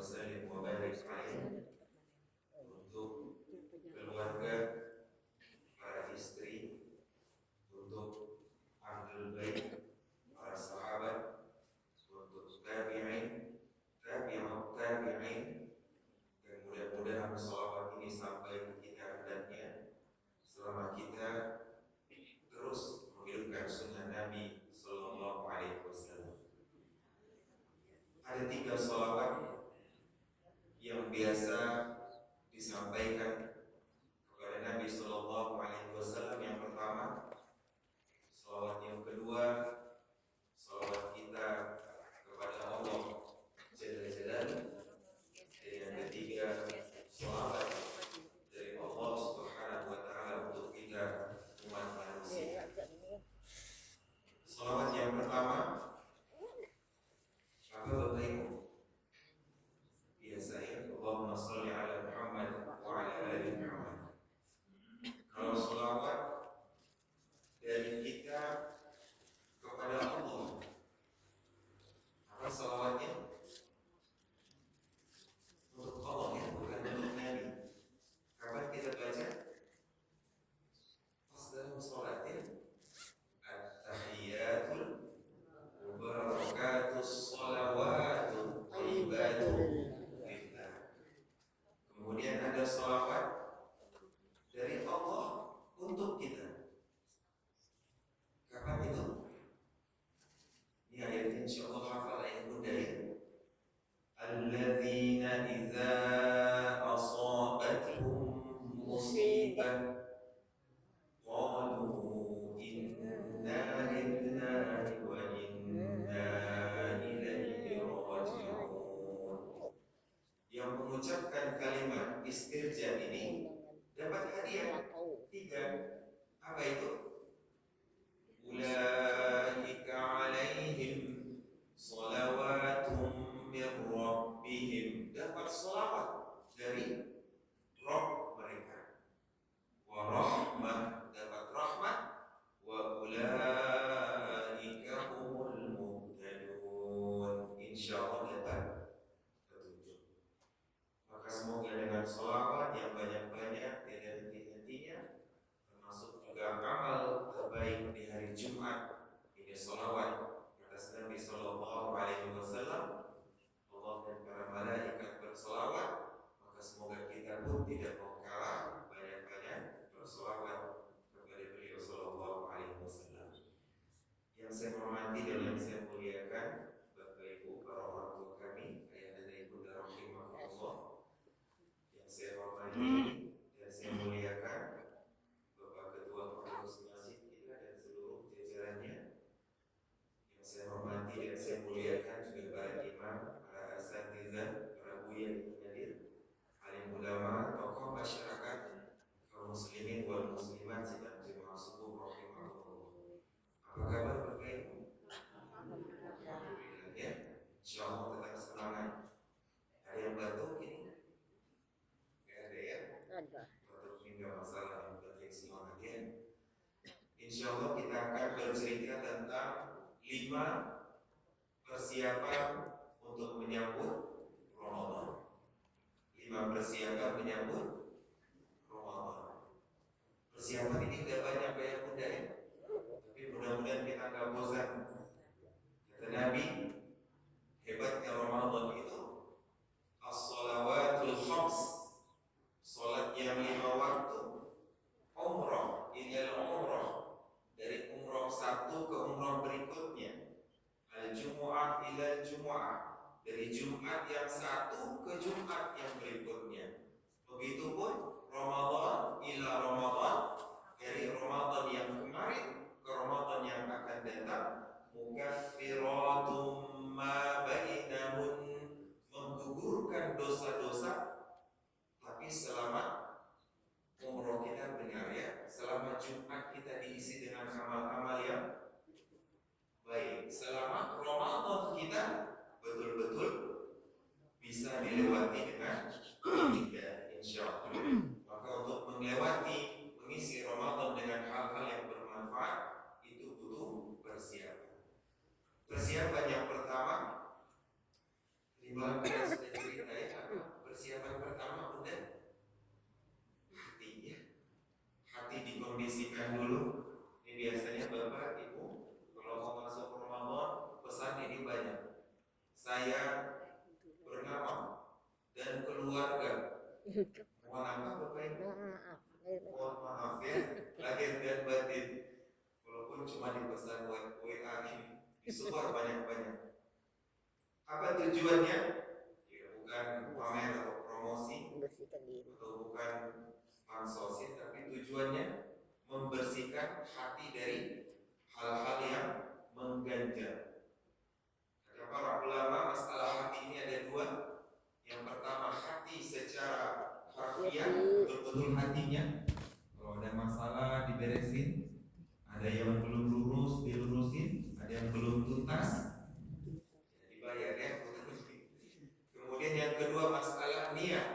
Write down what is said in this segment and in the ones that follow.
وسلم وبارك عليه untuk keluarga, para istri, untuk ahlul bait, para sahabat, untuk tabi'in, tabi'ut tabi'in, dan mudah-mudahan salawat ini sampai ke kita hendaknya selama kita terus menghidupkan sunnah Nabi Sallallahu Alaihi Wasallam. Ada 3 salawat yang biasa disampaikan kepada Nabi Sallallahu Alaihi Wasallam. Yang pertama, salawat yang kedua, salawat kita kepada Allah Jalla Jalaluhu, dan yang ketiga, salawat dari Allah Subhanahu Wa Taala untuk kita umat manusia. Salawat yang pertama, apa Bapak Ibu? Biasanya Allahumma sholli ala Muhammad wa ala ali Muhammad. Kalau salawat dari kita kepada Allah, apa salawatnya? Untuk Allah ya, bukan untuk Nabi. Kapan kita baca? Pas dalam sholatnya, at-tahiyyatul mubarakatus sholawatu thayyibatul lillah. Kemudian ada sholawat dari Allah untuk kita. Kapan itu? Ini ayatnya insyaallah hafal ayat muda ya. Alladzina idza asabatuhum musibah qalu inna lillahi wa inna ilaihi raji'un. Yang mengucapkan kalimat istirja ini dapat hadiah 3. Apa itu? Ulaika alaihim salawatum min rabbihim, dapat salawat dari Rabb mereka, wa rahmah, dapat rahmat, wa ulaika humul muhtadun, insyaallah dapat petunjuk. Maka semoga dengan salawat yang banyak-banyak, tidak henti-hentinya, termasuk juga amal terbaik di hari Jumat, ini salawat atas Nabi Sallallahu Alaihi Wasallam, Allah dan para malaikat berselawat, maka semoga kita pun tidak mau kalah, banyak-banyak berselawat kepada beliau Sallallahu Alaihi Wasallam. Yang saya hormati dan yang saya muliakan, Bapak Ibu, para orang tua kami, ayah dan ibu rahimahullah, yang saya hormati dan saya muliakan Bapak Ketua Pengurus Masjid kita dan seluruh jajarannya, yang saya hormati dan saya muliakan juga para imam, para asatizah, para buya yang hadir, alim ulama, tokoh masyarakat, kaum muslimin wal muslimat sedang jemaah subuh rahimahullah. Apa kabar Bapak Ibu? Alhamdulillah ya. Insyaallah tetap semangat. Ada yang batuk ini? Gak ada ya? Ada. Batuk ini gak masalah, yang penting semangat ya. Insyaallah kita akan bercerita tentang 5 persiapan untuk menyambut Ramadan. 5 persiapan menyambut Ramadan. Persiapan ini udah banyak ya muda ya, tapi mudah-mudahan kita nggak bosan. Kata Nabi, hebatnya Ramadan itu as-shalawatul khams, salat yang 5 waktu, umrah ilal umrah, dari umrah satu ke umrah berikutnya, al-jumu'ah ilal jumu'ah, dari Jumat yang satu ke Jumat yang berikutnya. Begitupun Ramadan ila Ramadan, dari Ramadan yang kemarin ke Ramadan yang akan datang, mukaffiratun ma bainahun, menggugurkan dosa-dosa. Tapi selama umroh kita benar ya, selama Jumat kita diisi dengan amal-amal yang baik, selama Ramadan kita betul-betul bisa dilewati dengan indah, insyaallah. Maka untuk mengisi Ramadan dengan hal-hal yang bermanfaat itu butuh persiapan. Persiapan yang pertama, di malam kita sudah cerita ya, persiapan pertama Bunda? Hati ya. Hati dikondisikan dulu. Ini biasanya Bapak Ibu kalau mau masuk Ramadan pesan ini banyak. Saya bernama dan keluarga. Mohon apa Bapak Ibu? Mohon maaf ya, lahir dan batin. Walaupun cuma dipesan WA ini, disebar banyak-banyak. Apa tujuannya? Ya, bukan pamer atau promosi, atau bukan pansosis, tapi tujuannya membersihkan hati dari hal-hal yang mengganjal. Kata para ulama, masalah hati ini ada dua. Yang pertama, hati secara harfiah, betul-betul hatinya. Kalau ada masalah diberesin, ada yang belum lurus dilurusin, ada yang belum tuntas dibayar ya. Kemudian yang kedua masalah niat.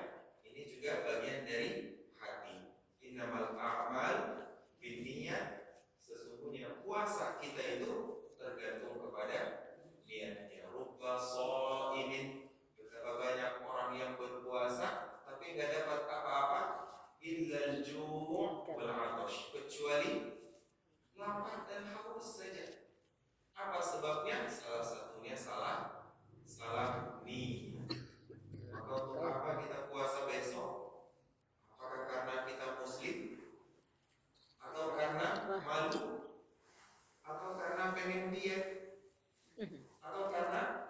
Ini juga bagian dari hati. Innamal a'mal binniyat. Sesungguhnya puasa kita itu tergantung kepada niatnya. Rubba shaimin. Betapa banyak orang yang berpuasa tapi nggak dapat apa-apa illal ju' wal 'atash, kecuali lapar dan haus saja. Apa sebabnya? Salah satunya salah niat. Maka untuk apa kita puasa besok? Apakah karena kita muslim? Atau karena malu? Atau karena pengen diet? Atau karena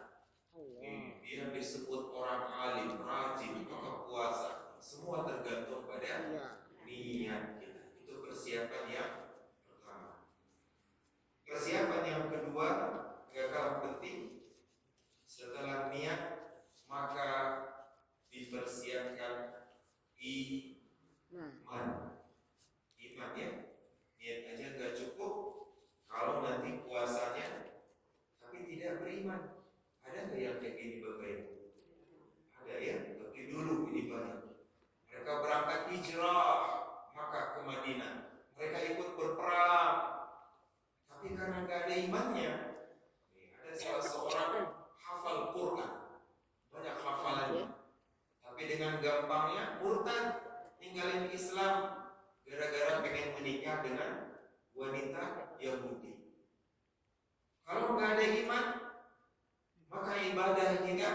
dia disebut orang alim, rajin, maka puasa? Semua tergantung pada niat kita. Itu persiapan yang pertama. Persiapan yang kedua gak kalah penting. Setelah niat maka dipersiapkan iman. Iman ya. Niat aja gak cukup kalau nanti puasanya tapi tidak beriman. Ada gak yang kayak gini Bapak Ibu? Ada ya, tapi dulu ini banyak. Mereka berangkat hijrah maka ke Madinah. Mereka ikut berperang, tapi karena gak ada imannya. Ada salah seorang hafal Quran, banyak hafalannya, tapi dengan gampangnya murtad, ninggalin Islam gara-gara pengen menikah dengan wanita Yahudi. Kalau nggak ada iman, maka ibadah kita,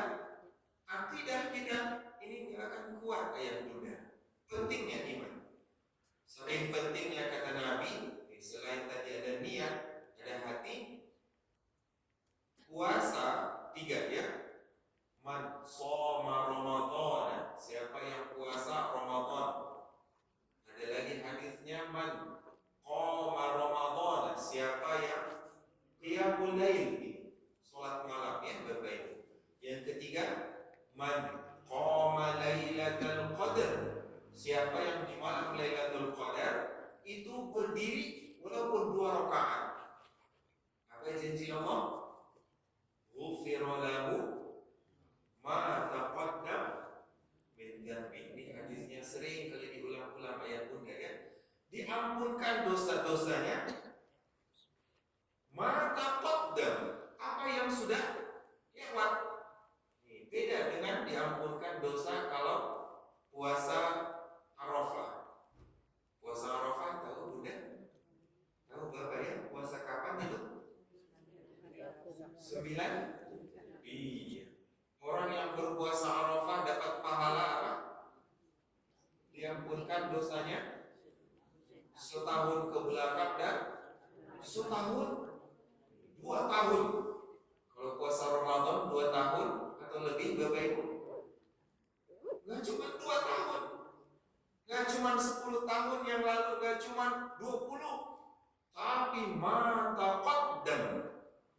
akidah kita ini nggak akan kuat ayat Bunda. Pentingnya iman. Selain pentingnya kata Nabi, selain tadi ada niat, ada hati, puasa tiga ya. Man shoma Ramadan, siapa yang puasa Ramadan. Ada lagi hadisnya, man qama Ramadan, siapa yang qiyamul lail, salat malam ya Bapak Ibu. Yang ketiga, man qama lailatul qadar, siapa yang di malam Lailatul Qadar itu berdiri walaupun 2 rakaat. Apa janji Allah? Ghufira lahu ma taqaddam min dhanbi. Ini hadisnya sering kali diulang-ulang ayat Bunda ya. Diampunkan dosa-dosanya. Ma taqaddam, apa yang sudah lewat. Ini beda dengan diampunkan dosa kalau puasa Arafah. Puasa Arafah tahu Bunda? Tahu Bapak ya? Puasa kapan itu? 9. Iya. Orang yang berpuasa Arafah dapat pahala apa? Diampunkan dosanya setahun ke belakang dan setahun 2 tahun. Kalau puasa Ramadan 2 tahun atau lebih Bapak Ibu? Gak cuma 2 tahun, gak cuma 10 tahun yang lalu, gak cuma 20, tapi mata qaddam,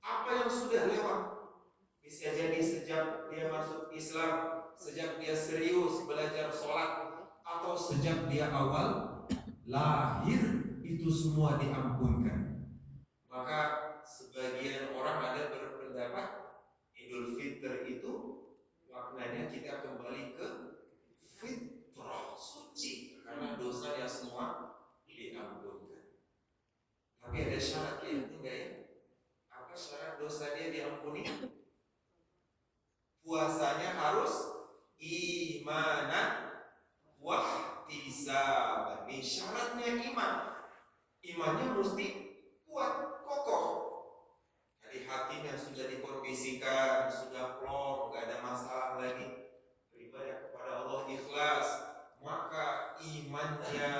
apa yang sudah lewat. Bisa jadi sejak dia masuk Islam, sejak dia serius belajar sholat, atau sejak dia awal lahir, itu semua diampunkan. Maka sebagian orang ada berpendapat Idul Fitri itu maknanya kita kembali ke fitrah suci karena dosanya semua diampunkan. Tapi ada syarat ya, enggak ya? Apa syarat dosa dia diampuni? Puasanya harus iman imannya mesti kuat, kokoh. Jadi hatinya sudah dikondisikan, sudah plong, gak ada masalah lagi, beribadah kepada Allah ikhlas, maka imannya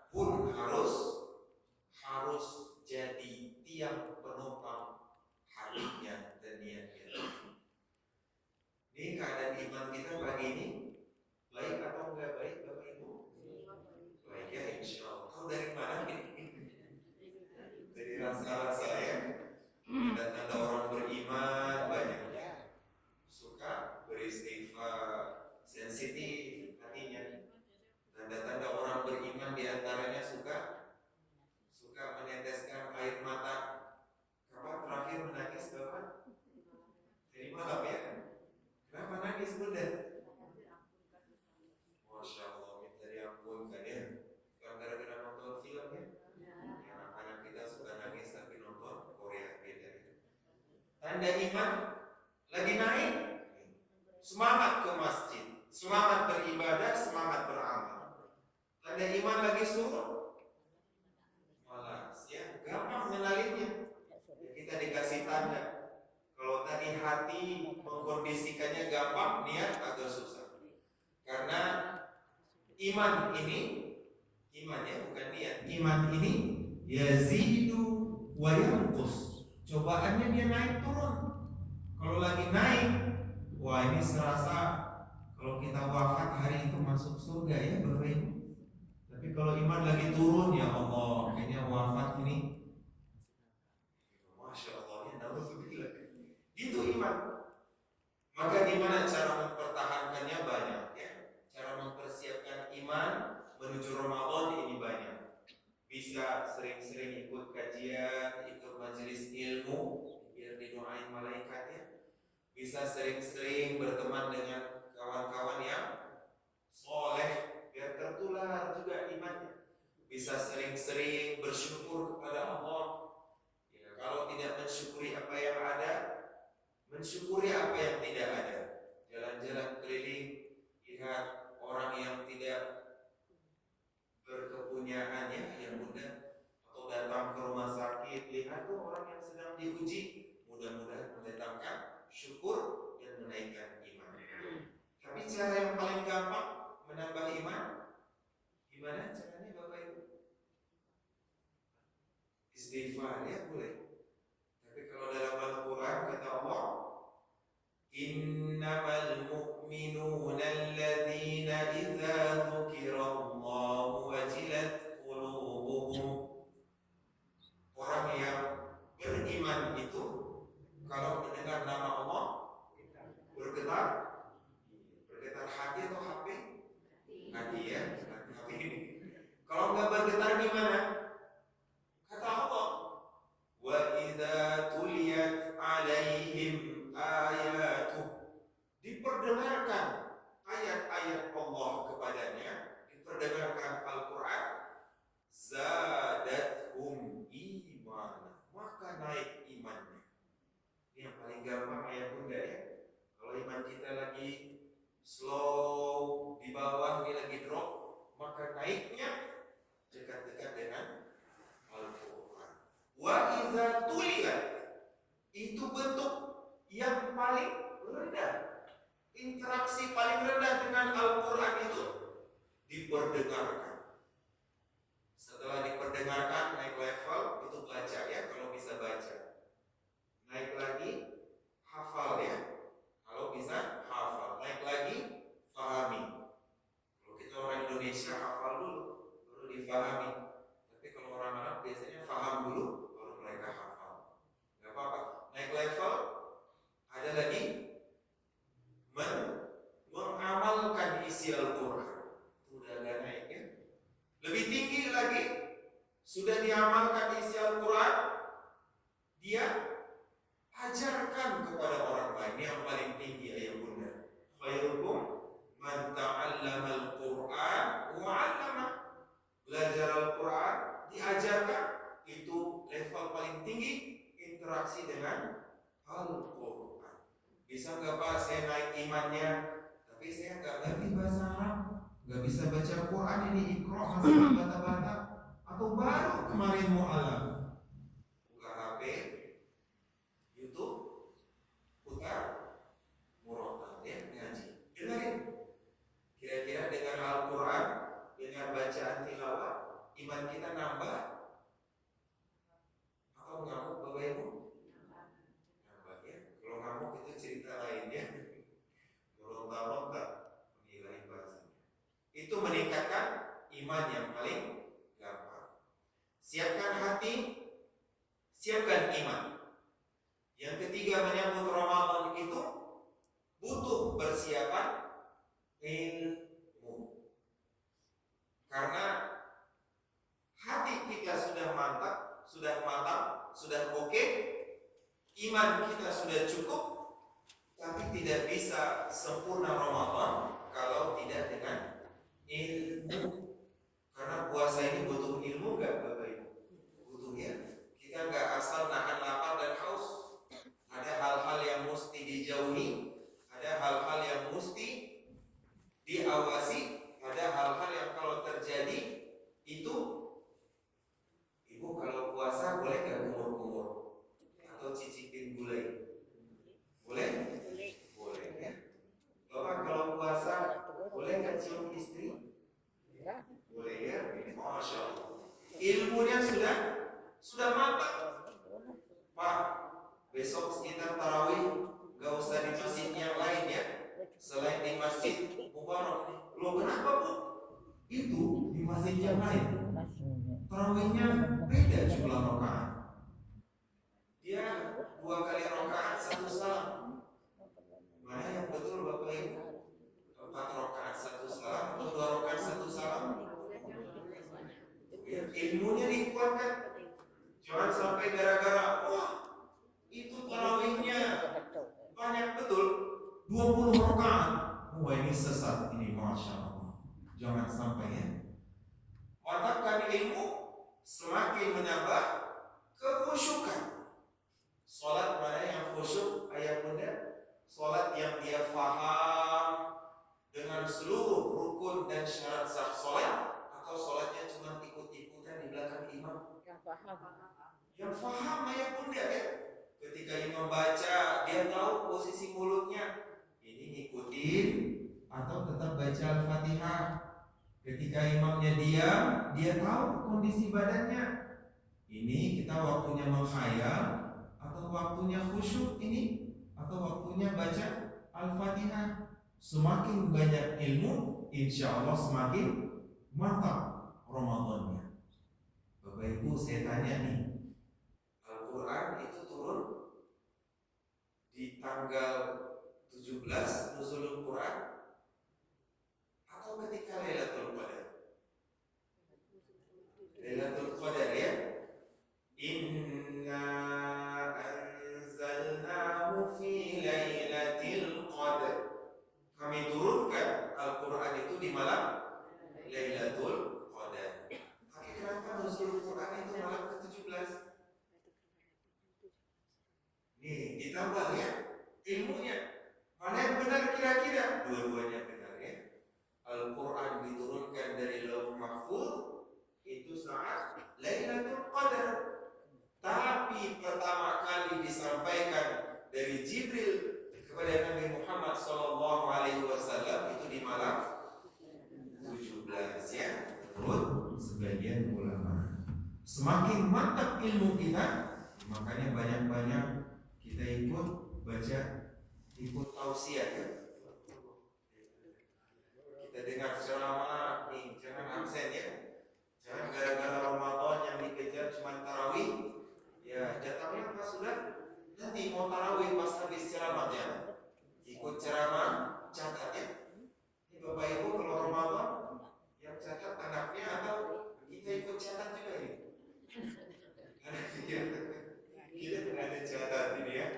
pun harus jadi tiang penopang hatinya dan niatnya. Ini keadaan iman kita pagi ini baik atau enggak baik, Bapak Ibu? Baik ya, insya Allah. Tahu dari mana ini? Dari rasa-rasa ya. Tanda-tanda orang beriman banyak, suka beristighfar, sensitif hatinya. Tanda-tanda orang beriman diantaranya suka meneteskan air mata. Kapan terakhir menangis, Bapak? Jadi malam ya. Kenapa nangis, Bunda? Masya Allah, minta diampunkan ya. Bukan gara-gara nonton film ya. Anak-anak kita suka nangis tapi nonton Korea beda. Tanda iman lagi naik, semangat ke masjid, semangat beribadah, semangat beramal. Tanda iman lagi surut, malas ya, gampang mengenalinya. Kita dikasih tanda. Kalau tadi hati mengkondisikannya gampang, niat agak susah. Karena iman ini, imannya bukan niat. Iman ini yazidu wa yanqus. Cobaannya dia naik turun. Kalau lagi naik, wah ini serasa kalau kita wafat hari itu masuk surga ya Bapak Ibu. Tapi kalau iman lagi turun, ya Allah, kayaknya wafat ini, Masya Allah ya, na'udzubillah. Itu iman. Maka gimana cara mempertahankannya banyak ya. Cara mempersiapkan iman menuju Ramadan ini banyak. Bisa sering-sering ikut kajian, ikut majelis ilmu, biar didoain malaikatnya. Bisa sering-sering berteman dengan kawan-kawan yang soleh, biar tertular juga imannya. Bisa sering-sering bersyukur kepada Allah. Ya, kalau tidak mensyukuri apa yang ada, mensyukuri apa yang tidak ada. Jalan-jalan keliling, lihat orang yang tidak berkepunyaannya yang mudah, atau datang ke rumah sakit, lihat tuh orang yang sedang diuji, mudah-mudahan mendatangkan syukur dan menaikkan iman. Tapi cara yang paling gampang menambah iman, gimana caranya Bapak Ibu? Istighfar ya boleh. Tapi kalau dalam Al-Quran kata Allah, innamal mu'minuna alladzina idza dzukirallahu wajilat qulubuhum. Orang yang beriman itu kalau mendengar nama Allah bergetar hati atau HP? Hati ya, hati ini. Kalau nggak bergetar gimana? Kata Allah, wa idza tuliyat alaihim ayatuh, diperdengarkan ayat-ayat Allah kepadanya, diperdengarkan Al-Quran, zadathum iman, maka naik imannya. Ini yang paling gampang ayat bunda ya. Kalau iman kita lagi slow di bawah, ini lagi drop, maka naiknya dekat-dekat dengan Al-Quran. Wa idza tuliyat, itu bentuk yang paling rendah, interaksi paling rendah dengan Al-Quran itu diperdengarkan. Setelah diperdengarkan naik level, itu baca ya kalau bisa baca. Naik lagi hafal ya, kalau bisa hafal. Naik lagi fahami. Kalau kita orang Indonesia hafal dulu, baru difahami. Tapi kalau orang Arab biasanya faham dulu, baru mereka hafal. Gak apa-apa. Naik level, ada lagi mengamalkan isi Al-Quran. Udah agak naik ya. Lebih tinggi lagi, sudah diamalkan isi Al-Quran, dia ajarkan kepada orang lain. Yang paling tinggi ayat bunda, khairukum man ta'allama al-Quran wa 'allama. Belajar Al-Quran, diajarkan, itu level paling tinggi interaksi dengan Al-Quran. Bisa nggak Pak saya naik imannya, tapi saya nggak ngerti bahasa Arab, nggak bisa baca Quran, ini Iqra masih bata-bata, apa atau baru kemarin mu'alaf? Buka HP, YouTube, putar murotal ya, ngaji. Dengerin. Kira-kira dengan Al-Quran, dengan bacaan tilawah, iman kita nambah atau ngamuk Bapak Ibu? Nambah ya. Kalau ngamuk itu cerita lain ya. Meronta-ronta menilai bahasanya. Itu meningkatkan iman yang paling gampang. Siapkan hati, siapkan iman. Yang ketiga, menyambut Ramadan itu butuh persiapan ilmu. Karena hati kita sudah mantap, sudah matang, sudah oke, iman kita sudah cukup, tapi tidak bisa sempurna Ramadan kalau tidak dengan ilmu. Karena puasa ini butuh ilmu nggak Bapak Ibu? Butuh ya. Kita nggak asal nahan lapar dan haus. Ada hal-hal yang mesti dijauhi, ada hal-hal yang mesti diawasi, ada hal-hal yang kalau terjadi itu, Ibu kalau puasa boleh nggak kumur-kumur atau cicipin gulai? Boleh? Boleh ya. Bapak kalau puasa boleh nggak cium istri? Boleh ya. Masya Allah. Ilmunya sudah mantap. Pak, besok sekitar tarawih gak usah di masjid yang lain ya, selain di masjid Mubarak. Loh kenapa Bu? Itu di masjid yang lain tarawihnya beda jumlah rakaat. Dia 2 kali rakaat 1 salam. Mana yang betul Bapak Ibu? 4 rakaat 1 salam atau 2 rakaat 1 salam? Ya, ilmunya dikuatkan. Jangan sampai gara-gara wah itu tarawihnya banyak betul 20 rakaat. Wah ini sesat ini, Masya Allah. Jangan sampai ya. Mantapkan ilmu, semakin menambah kekhusyukan. Salat mana yang khusyuk ayah bunda? Salat yang dia faham dengan seluruh rukun dan syarat sah salat, atau salatnya cuma ikut-ikutan di belakang imam? Yang faham ayah bunda ya. Ketika imam baca, dia tahu posisi mulutnya. Ini ngikutin atau tetap baca Al-Fatihah. Ketika imamnya diam, dia tahu kondisi badannya. Ini kita waktunya menghayal atau waktunya khusyuk ini, atau waktunya baca Al-Fatihah. Semakin banyak ilmu, insya Allah semakin mantap Ramadannya. Bapak Ibu, saya tanya nih, Al-Quran itu turun di tanggal 17 Nuzulul Quran atau ketika Lailatul Qadar? Lailatul Qadar ya. Inna anzalnahu fi Lailatul Qadar. Kami turunkan Al-Quran itu di malam Lailatul Qadar. Tapi kenapa Nuzulul Quran itu malam ke-17? Nih, ditambah ya ilmunya. Mana yang benar kira-kira? Dua-duanya benar ya. Al-Quran diturunkan dari Lauh Mahfuz itu saat Lailatul Qadar. Tapi pertama kali disampaikan dari Jibril kepada Nabi Muhammad SAW itu di malam 17 ya. Menurut sebagian ulama. Semakin mantap ilmu kita, makanya banyak-banyak kita ikut baca, ikut tausiah ya. Kita dengar ceramah nih, jangan absen ya. Jangan gara-gara Ramadan yang dikejar cuma tarawih. Ya, jatahnya pas sudah nanti mau tarawih pas habis ceramahnya. Ikut ceramah, catat ya. Ini Bapak Ibu kalau Ramadan yang catat anaknya atau kita ikut catat juga ini. Kita tidak ada catat ini ya.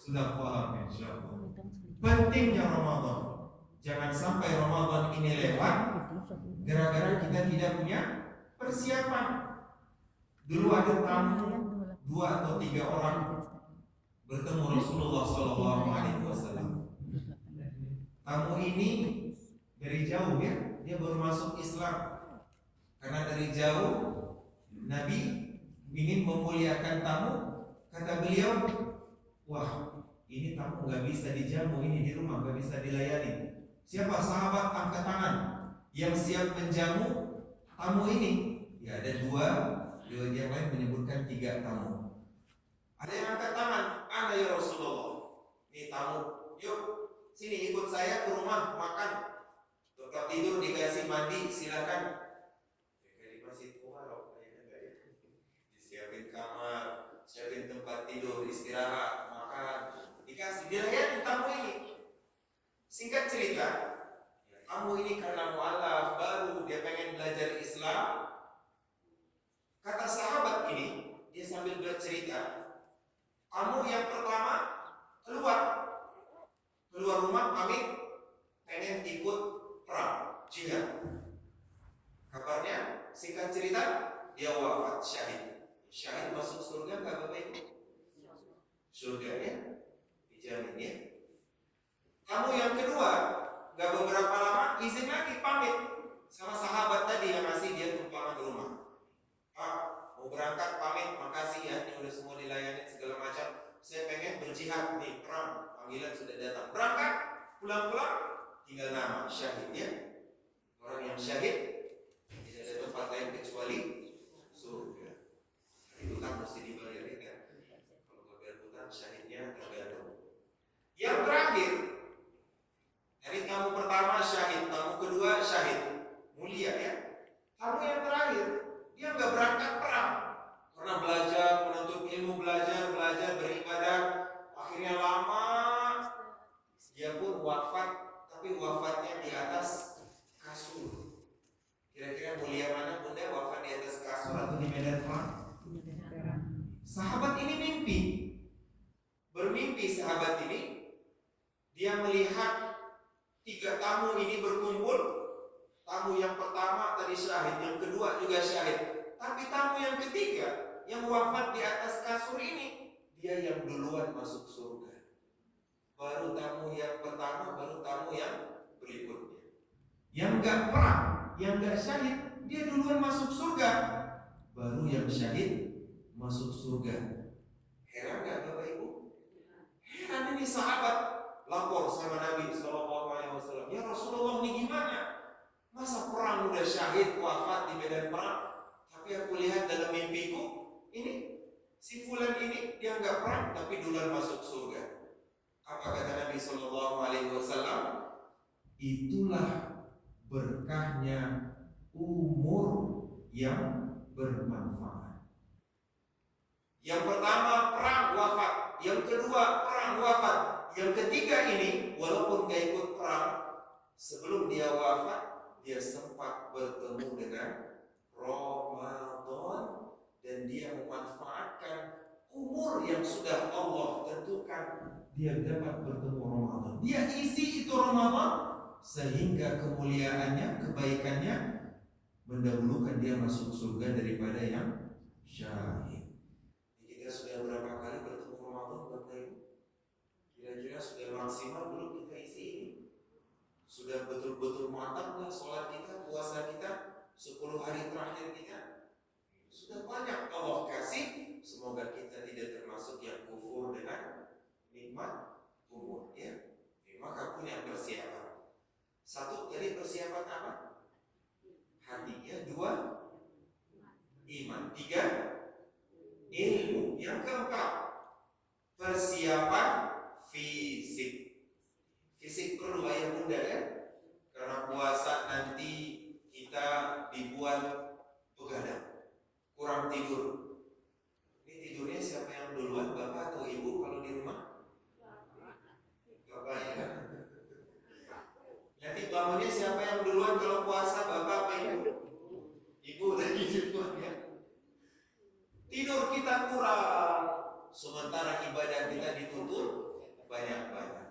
Sudah paham insyaallah. Pentingnya Ramadan. Jangan sampai Ramadan ini lewat gara-gara kita tidak punya persiapan. Dulu ada tamu 2 atau 3 orang bertemu Rasulullah SAW. Tamu ini dari jauh ya, dia baru masuk Islam. Karena dari jauh Nabi ingin memuliakan tamu, kata beliau, wah ini tamu nggak bisa dijamu, ini di rumah nggak bisa dilayani. Siapa sahabat angkat tangan yang siap menjamu tamu ini? Ya ada dua yang lain menyebutkan 3 tamu. Ada yang angkat tangan, ada ya Rasulullah. Ini tamu, yuk sini ikut saya ke rumah makan. Tempat tidur dikasih mandi, silakan. Kayak di masjid Umar, disiapin kamar, siapin tempat tidur, istirahat, makan, dikasih. Dilayani tamu ini. Singkat cerita, tamu ini karena mualaf baru, dia pengen belajar Islam. Kata sahabat ini, dia sambil bercerita, tamu yang pertama keluar rumah, pamit, pengen ikut perang, jihad. Kabarnya, singkat cerita, dia wafat, syahid. Syahid masuk surga nggak Bapak Ibu? Surganya dijamin ya. Kamu yang kedua, gak beberapa lama izin lagi pamit sama sahabat tadi yang masih dia tumpangan ke rumah. Pak, mau berangkat pamit, makasih ya, ini udah semua dilayani segala macam. Saya pengen berjihad nih, perang, panggilan sudah datang. Berangkat, pulang-pulang, tinggal nama syahid ya. Orang yang syahid tidak ada tempat lain kecuali surga. Itu kan mesti dibayar ya kan. Kalau bayar hutang syahidnya tergantung. Yang terakhir, dari tamu pertama syahid, tamu kedua syahid, mulia ya. Tamu yang terakhir, dia nggak berangkat perang karena belajar, menuntut ilmu, belajar beribadah, akhirnya lama dia pun wafat, tapi wafatnya di atas kasur. Kira-kira mulia mana Bunda, wafat di atas kasur atau di medan perang? Sahabat ini bermimpi sahabat ini, dia melihat 3 tamu ini berkumpul. Tamu yang pertama tadi syahid, yang kedua juga syahid. Tapi tamu yang ketiga yang wafat di atas kasur ini, dia yang duluan masuk surga. Baru tamu yang pertama, baru tamu yang berikutnya. Yang gak perang, yang gak syahid, dia duluan masuk surga. Baru yang syahid masuk surga. Heran gak Bapak Ibu? Heran ini sahabat lapor sama Nabi SAW. Ya Rasulullah, ini gimana? Masa perang udah syahid, wafat di medan perang, tapi aku lihat dalam mimpiku, ini si fulan ini dia nggak perang tapi duluan masuk surga. Apa kata Nabi SAW? Itulah berkahnya umur yang bermanfaat. Yang pertama perang wafat, yang kedua perang wafat, yang ketiga ini walaupun gak ikut perang, sebelum dia wafat dia sempat bertemu dengan Ramadan dan dia memanfaatkan umur yang sudah Allah tentukan, dia dapat bertemu Ramadan. Dia isi itu Ramadan sehingga kemuliaannya, kebaikannya mendahulukan dia masuk surga daripada yang syahid. Kita sudah berapa kali bertemu Ramadan Bapak Ibu? Kira-kira sudah maksimal belum kita isi ini? Sudah betul-betul mantap lah sholat kita, puasa kita, 10 hari terakhir kita. Sudah banyak Allah kasih. Semoga kita tidak termasuk yang kufur dengan nikmat umur ya. Maka punya persiapan. 1 tadi persiapan apa? Hati ya. 2 iman. 3 ilmu. Yang keempat persiapan fisik. Fisik perlu ayah bunda ya. Karena puasa nanti kita dibuat begadang, kurang tidur. Ini tidurnya siapa yang duluan, bapak atau ibu kalau di rumah? Bapak ya. Nanti bangunnya siapa yang duluan kalau puasa, bapak apa ibu? Ibu lagi duluan ya. Tidur kita kurang, sementara ibadah kita dituntut banyak-banyak.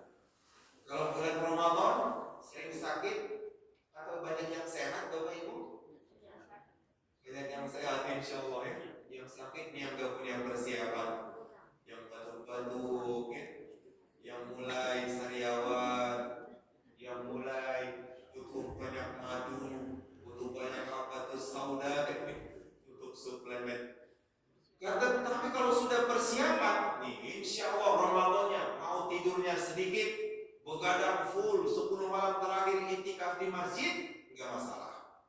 Kalau bulan Ramadan sering sakit atau banyak yang sehat Bapak Ibu? Banyak yang sehat insya Allah ya. Yang sakit yang gak punya persiapan, yang batuk-batuk ya, yang mulai sariawan, yang mulai butuh banyak madu, butuh banyak habatus sauda untuk suplemen persiapan nih, insya Allah Ramadannya mau tidurnya sedikit, begadang full 10 malam terakhir iktikaf di masjid, nggak masalah.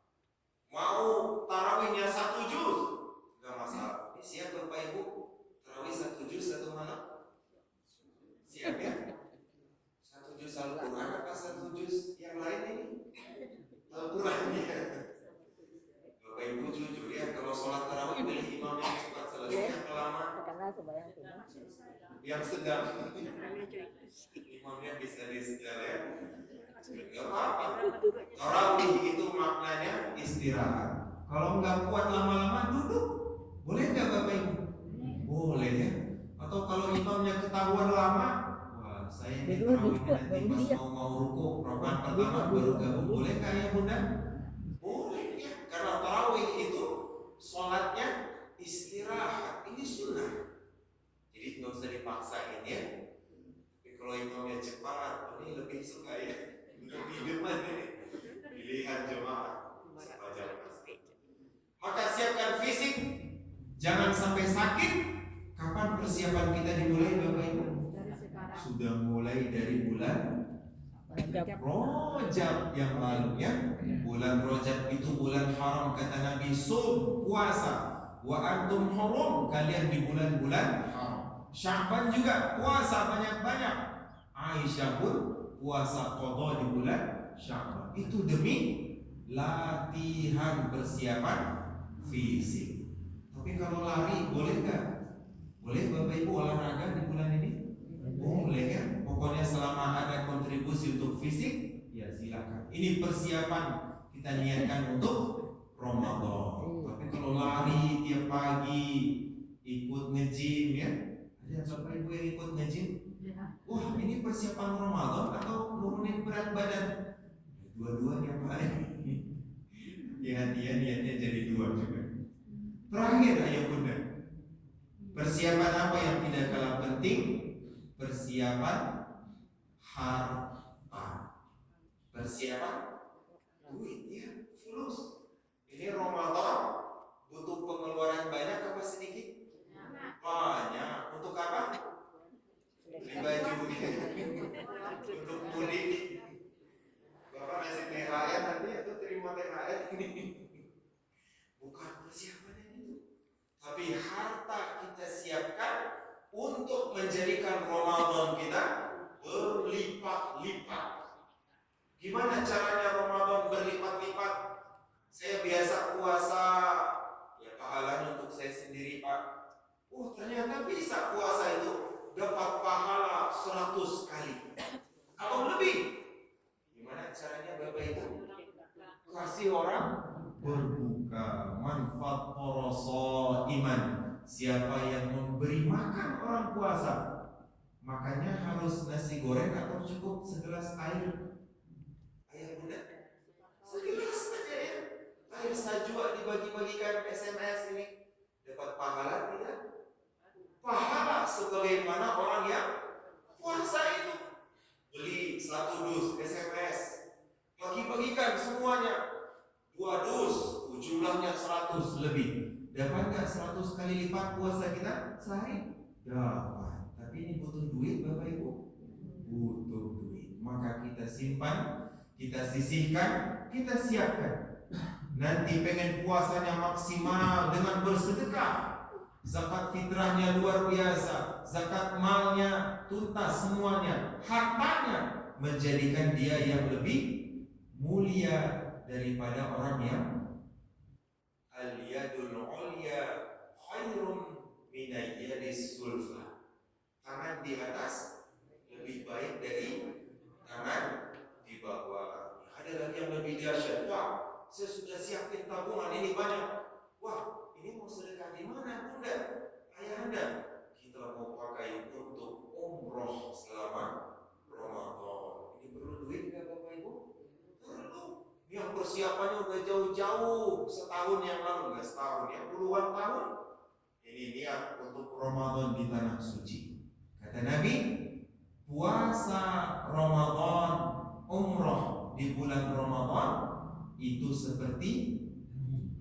Mau tarawihnya 1 juz, nggak masalah. Siap Bapak Ibu? Tarawih 1 juz 1 malam? Siap ya? 1 juz Al-Quran apa 1 juz yang lain ini? Al-Qurannya. Bapak Ibu jujur ya, kalau sholat tarawih pilih imam yang cepat selesai, yang lama yang sedang. Imamnya bisa disetel ya. Gak apa-apa. Tarawih itu maknanya istirahat. Kalau nggak kuat lama-lama duduk, boleh nggak Bapak Ibu? Boleh ya. Atau kalau imamnya ketahuan lama, wah saya ini tarawihnya nanti pas mau rukuk rakaat pertama baru gabung, boleh nggak ya Bunda? Boleh ya. Karena tarawih itu sholatnya istirahat. Ini sunnah. Jadi nggak usah dipaksain ya. Tapi kalau imamnya cepat, ini lebih suka ya. Lebih demen ini. Pilihan jemaah. Maka siapkan fisik, jangan sampai sakit. Kapan persiapan kita dimulai Bapak Ibu? Sudah mulai dari bulan Rajab yang lalu ya. Bulan Rajab itu bulan haram, kata Nabi, sum puasa. Wa antum hurum, kalian di bulan-bulan haram. Sya'ban juga puasa banyak-banyak. Aisyah pun puasa qadha di bulan Sya'ban. Itu demi latihan persiapan fisik. Tapi kalau lari boleh nggak? Boleh Bapak Ibu olahraga di bulan ini? Boleh ya. Pokoknya selama ada kontribusi untuk fisik, ya silakan. Ini persiapan kita niatkan untuk Ramadan. Tapi kalau lari tiap pagi, ikut nge-gym ya. Ada Bapak Ibu yang ikut nge-gym? Wah, ini persiapan Ramadan atau nurunin berat badan? Dua-duanya Pak. Dia niatnya jadi dua juga. Terakhir ayah Bunda, persiapan apa yang tidak kalah penting? Persiapan harta. Persiapan duit ya, fulus. Ini Ramadan butuh pengeluaran banyak apa sedikit? Banyak. Untuk apa? Beli baju. Untuk mudik. Bapak ngasih THR nanti atau terima THR ini? Bukan persiapannya itu. Tapi harta kita siapkan untuk menjadikan Ramadan kita berlipat-lipat. Gimana caranya Ramadan berlipat-lipat? Saya biasa puasa, ya pahalanya untuk saya sendiri Pak. Oh ternyata bisa puasa itu dapat pahala 100 kali atau lebih. Gimana caranya Bapak Ibu? Kasih orang berbuka, manfaat poroso iman. Siapa yang memberi makan orang puasa, makannya harus nasi goreng atau cukup segelas air? Ayah Bunda, segelas saja ya. Air sajwa dibagi-bagikan SMS ini, dapat pahala tidak? Pahala sebagaimana orang yang puasa itu. Beli 1 dus SMS, bagi-bagikan semuanya, 2 dus, jumlahnya 100 lebih. Dapat nggak 100 kali lipat puasa kita sehari? Dapat. Tapi ini butuh duit Bapak Ibu. Butuh duit. Maka kita simpan, kita sisihkan, kita siapkan. Nanti pengen puasanya maksimal dengan bersedekah. Zakat fitrahnya luar biasa, zakat malnya tuntas semuanya, hartanya menjadikan dia yang lebih mulia daripada orang yang al-yadul ulya khairun minal yadis sulfa. Tangan di atas lebih baik dari tangan di bawah. Ada lagi yang lebih dahsyat. Wah, saya sudah siapin tabungan ini banyak. Wah, ini mau sedekah di mana Bunda? Ayahanda, kita mau pakai untuk umroh selama Ramadan. Ini perlu duit nggak Bapak Ibu? Perlu. Yang persiapannya udah jauh-jauh, setahun yang lalu, nggak setahun ya, puluhan tahun. Ini niat untuk Ramadan di tanah suci. Kata Nabi, puasa Ramadan, umroh di bulan Ramadan itu seperti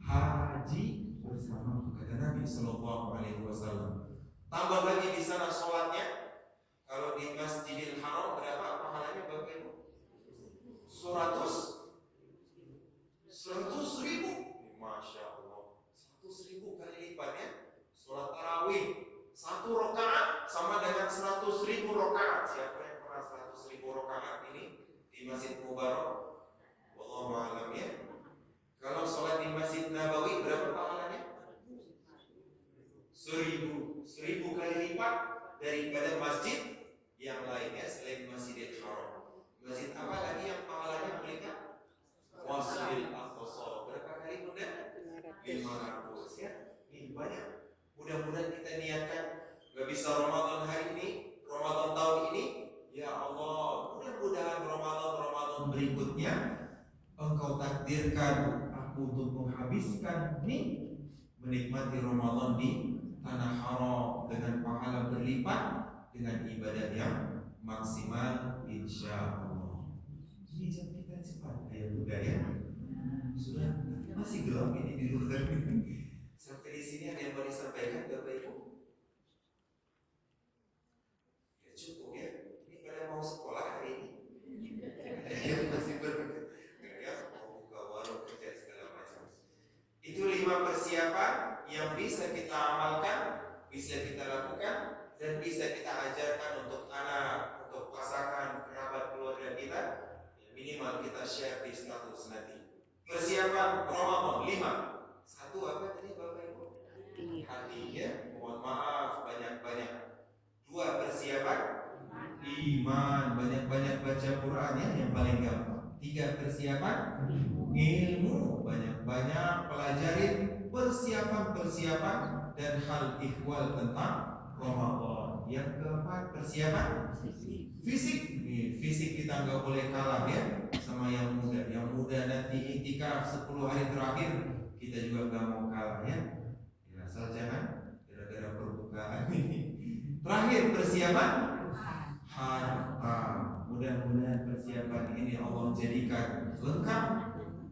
haji bersama. Kata Nabi Sallallahu Alaihi Wasallam, Tambah lagi di sana sholatnya. Kalau di Masjidil Haram berapa pahalanya Bapak Ibu? 100 ribu. Masya Allah. 100 ribu kali lipatnya. Sholat tarawih 1 rakaat sama dengan 100 ribu rakaat. Siapa yang pernah 100 ribu rakaat ini di Masjid Mubarak? Wallahu a'lam ya. Kalau sholat di Masjid Nabawi berapa pahalanya? 1000 kali lipat daripada masjid yang lainnya selain Masjidil Haram. Masjid apa lagi yang pahalanya meningkat? Masjidil Aqsa. Berapa kali bunda? 500 ya. Ini banyak. Mudah-mudahan kita niatkan gak bisa Ramadan hari ini, Ramadan tahun ini. Ya Allah, mudah-mudahan Ramadan berikutnya Engkau takdirkan aku untuk menghabiskan nih menikmati Ramadan di tanah haram dengan pahala berlipat, dengan ibadah yang maksimal insya Allah. Ini jam kita cepat ya budaya. Sudah masih gelap ini di luar. Sampai di sini ada yang mau disampaikan Bapak Ibu? Ya cukup ya. Ini pada mau sekolah hari ini. Ya masih ya mau buka warung kerja segala macam. Itu 5 persiapan yang bisa kita amalkan, bisa kita lakukan, dan bisa kita ajarkan untuk anak, untuk pasangan, kerabat, keluarga kita. Minimal kita share di status nanti. Persiapan Ramadan 5. 1 apa tadi Bapak Ibu? Hatinya, mohon maaf banyak-banyak. 2 persiapan iman, banyak-banyak baca Quran ya yang paling gampang. 3 persiapan ilmu, banyak-banyak pelajarin persiapan dan hal ihwal tentang Ramadan. Yang keempat persiapan fisik. Fisik kita nggak boleh kalah ya sama yang muda. Yang muda nanti iktikaf 10 hari terakhir kita juga nggak mau kalah ya. Asal jangan gara-gara perbukaan ini. Terakhir persiapan harta. Mudah-mudahan persiapan ini Allah jadikan lengkap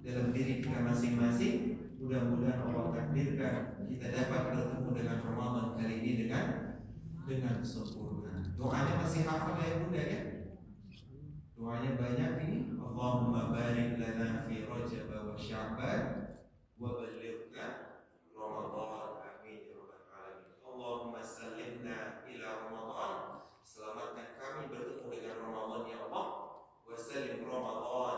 dalam diri kita masing-masing. Mudah-mudahan Allah takdirkan kita dapat bertemu dengan Ramadan kali ini dengan sempurna. Doanya masih hafal ya bunda ya? Doanya banyak ini. Allahumma barik lana fi Rajab wa Sya'ban wa ballighna Ramadan. Amin ya rabbal alamin. Allahumma sallimna ila Ramadan. Selamatkan kami bertemu dengan Ramadan ya Allah. Wa sallim Ramadan